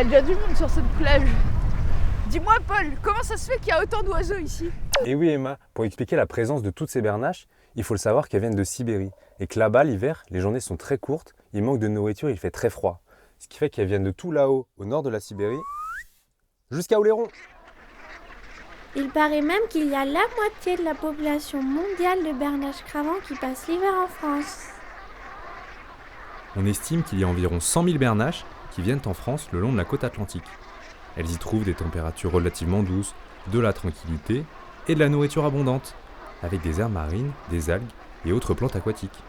a déjà du monde sur cette plage. Dis-moi Paul, comment ça se fait qu'il y a autant d'oiseaux ici? Et oui Emma, pour expliquer la présence de toutes ces bernaches, il faut le savoir qu'elles viennent de Sibérie et que là-bas l'hiver, les journées sont très courtes, il manque de nourriture, il fait très froid. Ce qui fait qu'elles viennent de tout là-haut, au nord de la Sibérie, jusqu'à Oléron. Il paraît même qu'il y a la moitié de la population mondiale de bernaches cravants qui passe l'hiver en France. On estime qu'il y a environ 100 000 bernaches qui viennent en France le long de la côte atlantique. Elles y trouvent des températures relativement douces, de la tranquillité et de la nourriture abondante, avec des aires marines, des algues et autres plantes aquatiques.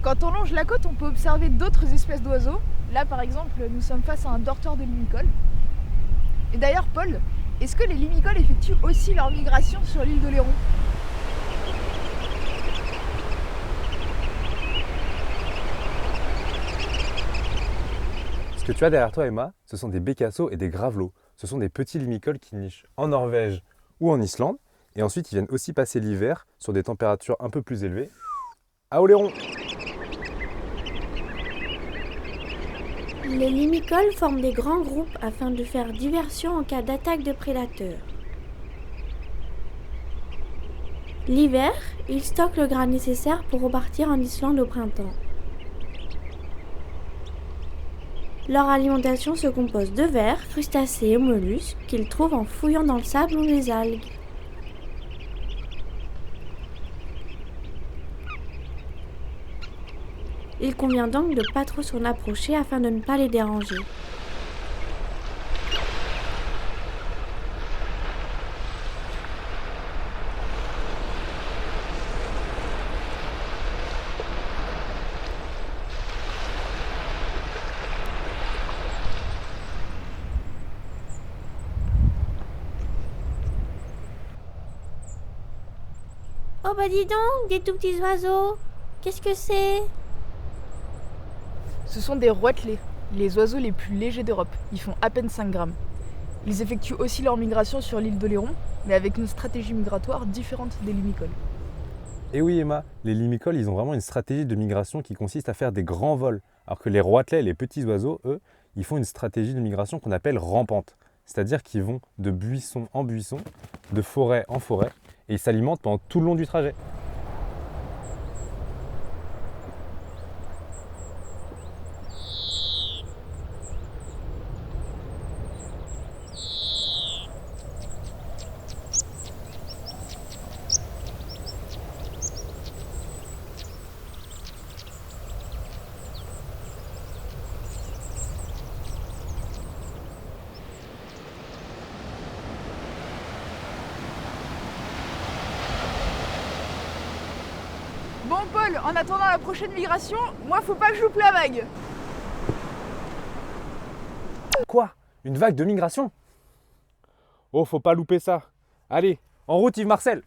Quand on longe la côte, on peut observer d'autres espèces d'oiseaux. Là par exemple, nous sommes face à un dortoir de limicoles. Et d'ailleurs Paul, est-ce que les limicoles effectuent aussi leur migration sur l'île d'Oléron? Ce que tu as derrière toi Emma, ce sont des bécassos et des gravelots. Ce sont des petits limicoles qui nichent en Norvège ou en Islande. Et ensuite ils viennent aussi passer l'hiver sur des températures un peu plus élevées à Oléron. Les limicoles forment des grands groupes afin de faire diversion en cas d'attaque de prédateurs. L'hiver, ils stockent le gras nécessaire pour repartir en Islande au printemps. Leur alimentation se compose de vers, crustacés et mollusques qu'ils trouvent en fouillant dans le sable ou les algues. Il convient donc de ne pas trop s'en approcher afin de ne pas les déranger. Oh bah dis donc, des tout petits oiseaux. Qu'est-ce que c'est? Ce sont des roitelets, les oiseaux les plus légers d'Europe. Ils font à peine 5 grammes. Ils effectuent aussi leur migration sur l'île d'Oléron, mais avec une stratégie migratoire différente des limicoles. Et oui Emma, les limicoles, ils ont vraiment une stratégie de migration qui consiste à faire des grands vols. Alors que les roitelets, les petits oiseaux, eux, ils font une stratégie de migration qu'on appelle rampante. C'est-à-dire qu'ils vont de buisson en buisson, de forêt en forêt, et ils s'alimentent pendant tout le long du trajet. Bon Paul, en attendant la prochaine migration, moi faut pas que je loupe la vague. Quoi? Une vague de migration? Oh, faut pas louper ça. Allez, en route Yves Marcel!